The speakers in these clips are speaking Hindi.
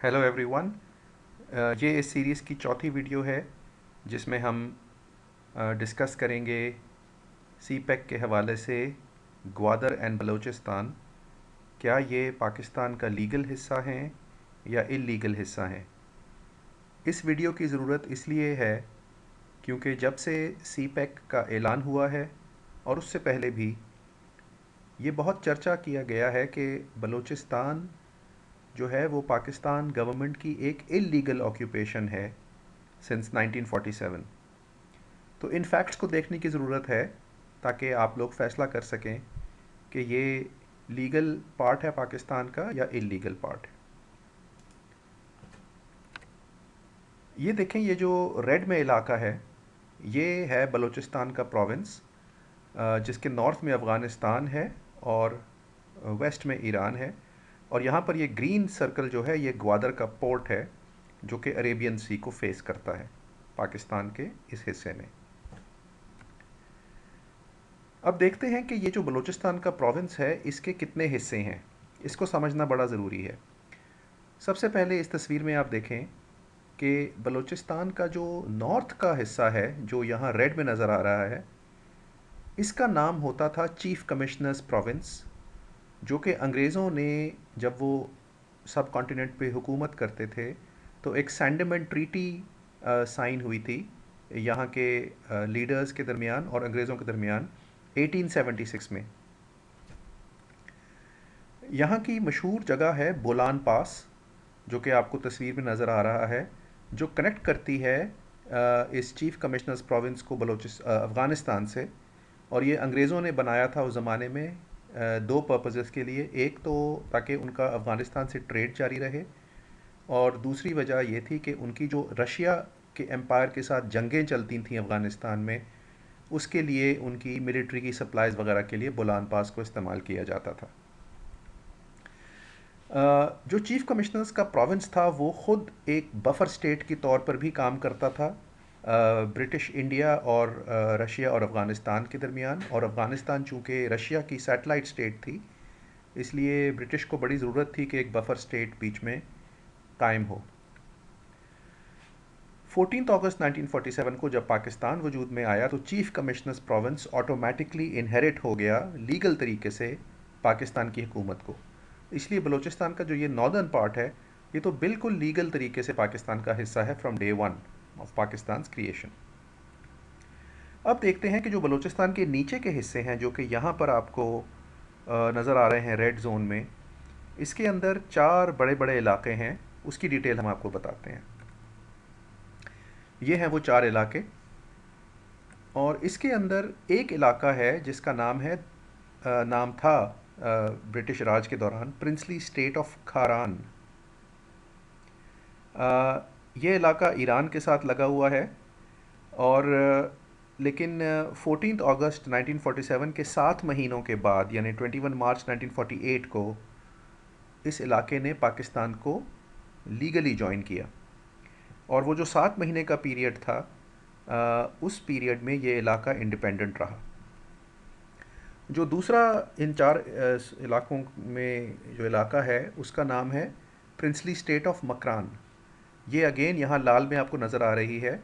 Hello everyone. ये इस सीरीज़ की चौथी वीडियो है जिसमें हम डिस्कस करेंगे सी पैक के हवाले से ग्वादर एंड बलूचिस्तान। क्या ये पाकिस्तान का लीगल हिस्सा हैं या इलीगल हिस्सा हैं। इस वीडियो की ज़रूरत इसलिए है क्योंकि जब से सी पैक का ऐलान हुआ है और उससे पहले भी ये बहुत चर्चा किया गया है कि बलूचिस्तान जो है वो पाकिस्तान गवर्नमेंट की एक इलीगल ऑक्यूपेशन है सिंस 1947। तो इन फैक्ट्स को देखने की ज़रूरत है ताकि आप लोग फ़ैसला कर सकें कि ये लीगल पार्ट है पाकिस्तान का या इलीगल पार्ट है। ये देखें, ये जो रेड में इलाका है ये है बलूचिस्तान का प्रोविंस, जिसके नॉर्थ में अफ़गानिस्तान है और वेस्ट में ईरान है। और यहाँ पर ये ग्रीन सर्कल जो है ये ग्वादर का पोर्ट है जो कि अरेबियन सी को फेस करता है पाकिस्तान के इस हिस्से में। अब देखते हैं कि ये जो बलूचिस्तान का प्रोविंस है इसके कितने हिस्से हैं। इसको समझना बड़ा ज़रूरी है। सबसे पहले इस तस्वीर में आप देखें कि बलूचिस्तान का जो नॉर्थ का हिस्सा है जो यहाँ रेड में नज़र आ रहा है, इसका नाम होता था चीफ कमिश्नर्स प्रोविंस, जो कि अंग्रेज़ों ने जब वो सब कॉन्टिनेंट पे हुकूमत करते थे तो एक सैंडमैन ट्रीटी साइन हुई थी यहाँ के लीडर्स के दरमियान और अंग्रेज़ों के दरमियान 1876 में। यहाँ की मशहूर जगह है बोलान पास, जो कि आपको तस्वीर में नज़र आ रहा है, जो कनेक्ट करती है इस चीफ कमिश्नर्स प्रोविंस को अफ़गानिस्तान से। और ये अंग्रेज़ों ने बनाया था उस ज़माने में दो पर्पसेस के लिए। एक तो ताकि उनका अफ़गानिस्तान से ट्रेड जारी रहे, और दूसरी वजह ये थी कि उनकी जो रशिया के एम्पायर के साथ जंगें चलती थीं अफ़गानिस्तान में, उसके लिए उनकी मिलिट्री की सप्लाईज़ वगैरह के लिए बोलान पास को इस्तेमाल किया जाता था। जो चीफ कमिश्नर्स का प्रोविंस था वो ख़ुद एक बफर स्टेट के तौर पर भी काम करता था ब्रिटिश इंडिया और रशिया और अफ़गानिस्तान के दरमियान। और अफ़गानिस्तान चूँकि रशिया की सैटेलाइट स्टेट थी, इसलिए ब्रिटिश को बड़ी ज़रूरत थी कि एक बफर स्टेट बीच में कायम हो। 14 अगस्त 1947 को जब पाकिस्तान वजूद में आया तो chief commissioners province automatically inherit हो गया लीगल तरीके से पाकिस्तान की हुकूमत को। इसलिए बलूचिस्तान का जो ये नॉर्दर्न पार्ट है ये तो बिल्कुल लीगल तरीके से पाकिस्तान का हिस्सा है from day one of Pakistan creation. अब देखते हैं कि जो बलूचिस्तान के नीचे के हिस्से हैं जो कि यहाँ पर आपको नज़र आ रहे हैं रेड जोन में, इसके अंदर चार बड़े बड़े इलाके हैं, उसकी डिटेल हम आपको बताते हैं। ये हैं वो चार इलाके, और इसके अंदर एक इलाका है जिसका नाम था ब्रिटिश राज के दौरान प्रिंसली स्टेट ऑफ खारान। ये इलाका ईरान के साथ लगा हुआ है, और लेकिन 14 अगस्त 1947 के 7 महीनों के बाद यानी 21 मार्च 1948 को इस इलाके ने पाकिस्तान को लीगली ज्वाइन किया। और वो जो 7 महीने का पीरियड था, उस पीरियड में ये इलाका इंडिपेंडेंट रहा। जो दूसरा इन चार इलाकों में जो इलाका है उसका नाम है प्रिंसली स्टेट ऑफ मकरान। ये अगेन यहाँ लाल में आपको नज़र आ रही है,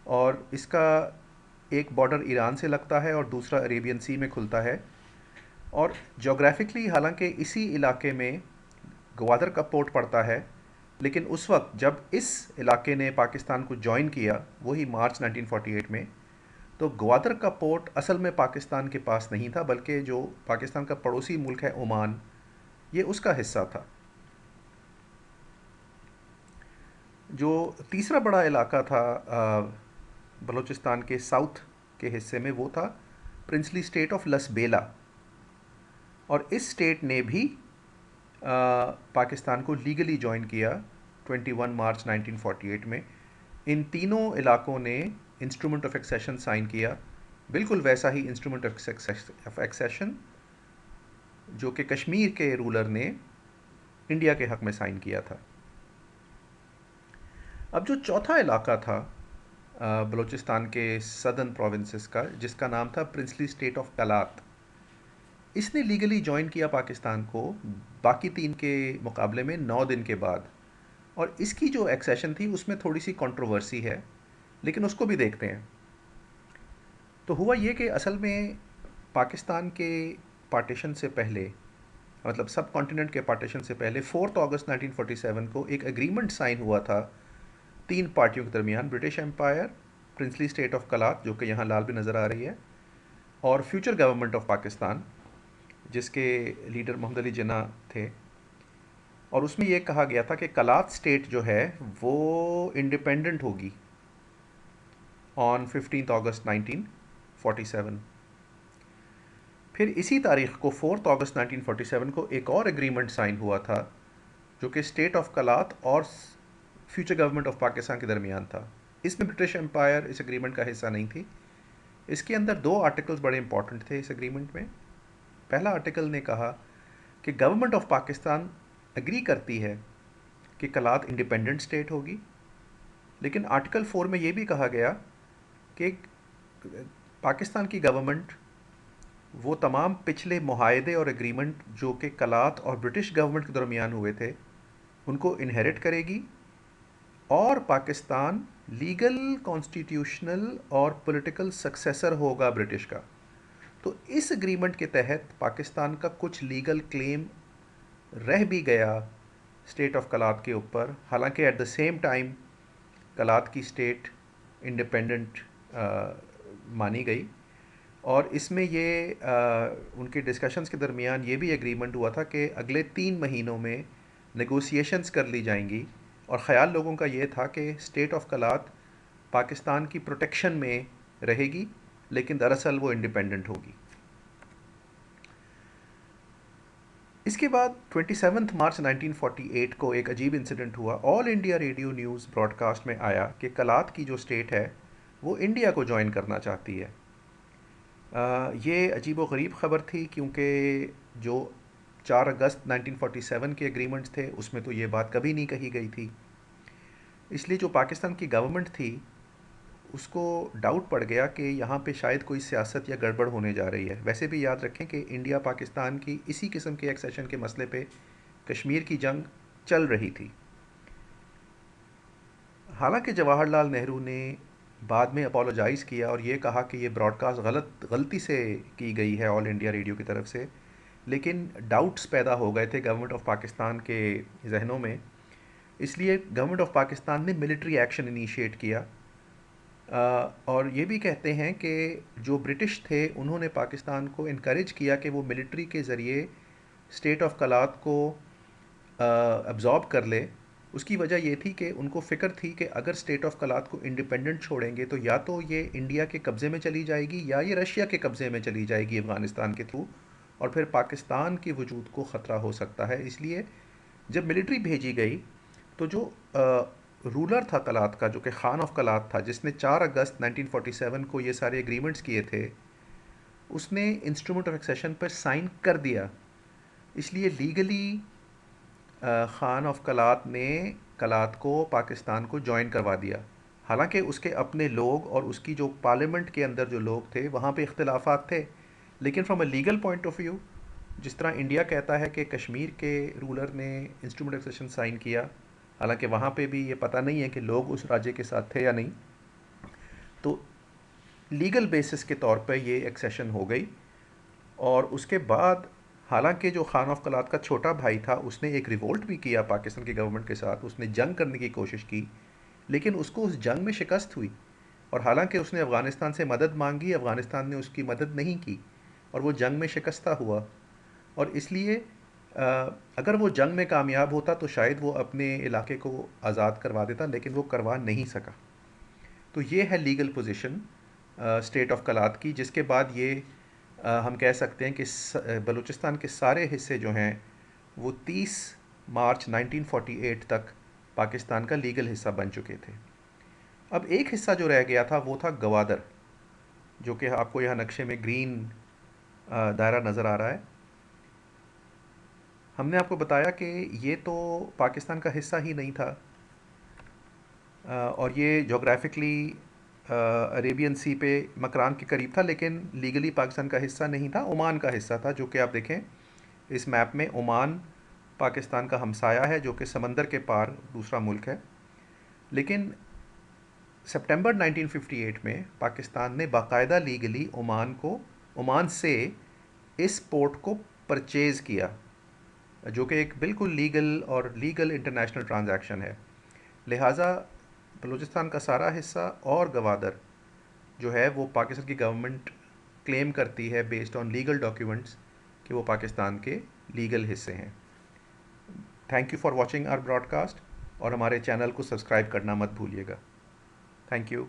और इसका एक बॉर्डर ईरान से लगता है और दूसरा अरेबियन सी में खुलता है। और जोग्राफिकली हालांकि इसी इलाके में ग्वादर का पोर्ट पड़ता है, लेकिन उस वक्त जब इस इलाके ने पाकिस्तान को ज्वाइन किया, वही मार्च 1948 में, तो ग्वादर का पोर्ट असल में पाकिस्तान के पास नहीं था, बल्कि जो पाकिस्तान का पड़ोसी मुल्क है ओमान, ये उसका हिस्सा था। जो तीसरा बड़ा इलाका था बलूचिस्तान के साउथ के हिस्से में, वो था प्रिंसली स्टेट ऑफ लसबेला। और इस स्टेट ने भी पाकिस्तान को लीगली ज्वाइन किया 21 मार्च 1948 में। इन तीनों इलाकों ने इंस्ट्रूमेंट ऑफ एक्सेशन साइन किया, बिल्कुल वैसा ही इंस्ट्रूमेंट ऑफ एक्सेशन जो कि कश्मीर के रूलर ने इंडिया के हक़ में साइन किया था। अब जो चौथा इलाका था बलूचिस्तान के सदर्न प्रोविंसेस का, जिसका नाम था प्रिंसली स्टेट ऑफ कलात, इसने लीगली ज्वाइन किया पाकिस्तान को बाकी तीन के मुकाबले में 9 दिन के बाद। और इसकी जो एक्सेशन थी उसमें थोड़ी सी कंट्रोवर्सी है, लेकिन उसको भी देखते हैं। तो हुआ ये कि असल में पाकिस्तान के पार्टीशन से पहले, मतलब सब कॉन्टिनेंट के पार्टीशन से पहले 4 अगस्त 1947 को एक एग्रीमेंट साइन हुआ था तीन पार्टियों के दरमियान, British empire, princely state of Kalat जो कि यहाँ लाल भी नज़र आ रही है, और फ्यूचर गवर्नमेंट ऑफ पाकिस्तान जिसके लीडर मोहम्मद अली जिन्ना थे। और उसमें यह कहा गया था कि कलात स्टेट जो है वो इंडिपेंडेंट होगी ऑन 15 अगस्त 1947। फिर इसी तारीख को 4 अगस्त 1947 को एक और एग्रीमेंट साइन हुआ था जो कि स्टेट ऑफ कलात और फ्यूचर गवर्नमेंट ऑफ पाकिस्तान के दरमियान था। इसमें ब्रिटिश एम्पायर इस एग्रीमेंट का हिस्सा नहीं थी। इसके अंदर दो आर्टिकल्स बड़े इंपॉर्टेंट थे इस एग्रीमेंट में। पहला आर्टिकल ने कहा कि गवर्नमेंट ऑफ पाकिस्तान एग्री करती है कि कलात इंडिपेंडेंट स्टेट होगी, लेकिन आर्टिकल 4 में ये भी कहा गया कि पाकिस्तान की गवर्नमेंट वो तमाम पिछले मुआहदे और एग्रीमेंट जो कि कलात और ब्रिटिश गवर्नमेंट के दरमियान हुए थे उनको इनहेरिट करेगी, और पाकिस्तान लीगल, कॉन्स्टिट्यूशनल और पॉलिटिकल सक्सेसर होगा ब्रिटिश का। तो इस एग्रीमेंट के तहत पाकिस्तान का कुछ लीगल क्लेम रह भी गया स्टेट ऑफ कलात के ऊपर, हालांकि एट द सेम टाइम कलात की स्टेट इंडिपेंडेंट मानी गई। और इसमें ये उनके डिस्कशंस के दरमियान ये भी एग्रीमेंट हुआ था कि अगले 3 महीनों में नेगोशिएशंस कर ली जाएंगी, और ख़याल लोगों का ये था कि स्टेट ऑफ कलात पाकिस्तान की प्रोटेक्शन में रहेगी, लेकिन दरअसल वो इंडिपेंडेंट होगी। इसके बाद 27 मार्च 1948 को एक अजीब इंसिडेंट हुआ। All India radio news broadcast में आया कि कलात की जो स्टेट है वो इंडिया को ज्वाइन करना चाहती है। ये अजीब व गरीब ख़बर थी क्योंकि जो 4 अगस्त 1947 के एग्रीमेंट्स थे उसमें तो ये बात कभी नहीं कही गई थी। इसलिए जो पाकिस्तान की गवर्नमेंट थी उसको डाउट पड़ गया कि यहाँ पे शायद कोई सियासत या गड़बड़ होने जा रही है। वैसे भी याद रखें कि इंडिया पाकिस्तान की इसी किस्म के एक्सेशन के मसले पे कश्मीर की जंग चल रही थी। हालांकि जवाहरलाल नेहरू ने बाद में अपोलोजाइज़ किया और ये कहा कि ये ब्रॉडकास्ट गलती से की गई है ऑल इंडिया रेडियो की तरफ से, लेकिन डाउट्स पैदा हो गए थे गवर्नमेंट ऑफ पाकिस्तान के जहनों में। इसलिए गवर्नमेंट ऑफ पाकिस्तान ने मिलिट्री एक्शन इनिशिएट किया। और ये भी कहते हैं कि जो ब्रिटिश थे उन्होंने पाकिस्तान को इनकरेज किया कि वो मिलिट्री के ज़रिए स्टेट ऑफ कलात को अब्ज़ॉर्ब कर ले। उसकी वजह ये थी कि उनको फ़िक्र थी कि अगर स्टेट ऑफ कलात को इंडिपेंडेंट छोड़ेंगे तो या तो ये इंडिया के कब्ज़े में चली जाएगी या ये रशिया के कब्ज़े में चली जाएगी अफ़गानिस्तान के थ्रू, और फिर पाकिस्तान के वजूद को ख़तरा हो सकता है। इसलिए जब मिलिट्री भेजी गई तो जो रूलर था कलात का, जो कि खान ऑफ कलात था, जिसने 4 अगस्त 1947 को ये सारे एग्रीमेंट्स किए थे, उसने इंस्ट्रूमेंट ऑफ एक्सेशन पर साइन कर दिया। इसलिए लीगली ख़ान ऑफ कलात ने कलात को पाकिस्तान को जॉइन करवा दिया। हालांकि उसके अपने लोग और उसकी जो पार्लियामेंट के अंदर जो लोग थे वहाँ पे इख्तिलाफात थे, लेकिन from a legal point of view, जिस तरह इंडिया कहता है कि कश्मीर के रूलर ने इंस्ट्रूमेंट ऑफ एक्सेशन साइन किया, हालांकि वहाँ पे भी ये पता नहीं है कि लोग उस राज्य के साथ थे या नहीं, तो लीगल बेसिस के तौर पर ये एक्सेशन हो गई। और उसके बाद हालांकि जो खान ऑफ कलात का छोटा भाई था उसने एक रिवोल्ट भी किया पाकिस्तान की गवर्नमेंट के साथ, उसने जंग करने की कोशिश की, लेकिन उसको उस जंग में शिकस्त हुई। और हालांकि उसने अफ़गानिस्तान से मदद मांगी, अफ़गानिस्तान ने उसकी मदद नहीं की और वो जंग में शिकस्ता हुआ। और इसलिए अगर वो जंग में कामयाब होता तो शायद वो अपने इलाके को आज़ाद करवा देता, लेकिन वो करवा नहीं सका। तो ये है लीगल पोजीशन स्टेट ऑफ कलात की, जिसके बाद ये हम कह सकते हैं कि बलूचिस्तान के सारे हिस्से जो हैं वो 30 मार्च 1948 तक पाकिस्तान का लीगल हिस्सा बन चुके थे। अब एक हिस्सा जो रह गया था वो था गवादर, जो कि आपको यहाँ नक्शे में ग्रीन दायरा नज़र आ रहा है। हमने आपको बताया कि ये तो पाकिस्तान का हिस्सा ही नहीं था, और ये जोग्राफिकली अरेबियन सी पे मकरान के करीब था, लेकिन लीगली पाकिस्तान का हिस्सा नहीं था, ओमान का हिस्सा था। जो कि आप देखें इस मैप में ओमान पाकिस्तान का हमसाया है, जो कि समंदर के पार दूसरा मुल्क है। लेकिन सितंबर 1958 में पाकिस्तान ने बाकायदा लीगली ओमान से इस पोर्ट को परचेज़ किया, जो कि एक बिल्कुल लीगल इंटरनेशनल ट्रांजैक्शन है। लिहाजा बलूचिस्तान का सारा हिस्सा और गवादर जो है वो पाकिस्तान की गवर्नमेंट क्लेम करती है बेस्ड ऑन लीगल डॉक्यूमेंट्स कि वो पाकिस्तान के लीगल हिस्से हैं। Thank you for watching our broadcast, और हमारे चैनल को सब्सक्राइब करना मत भूलिएगा। थैंक यू।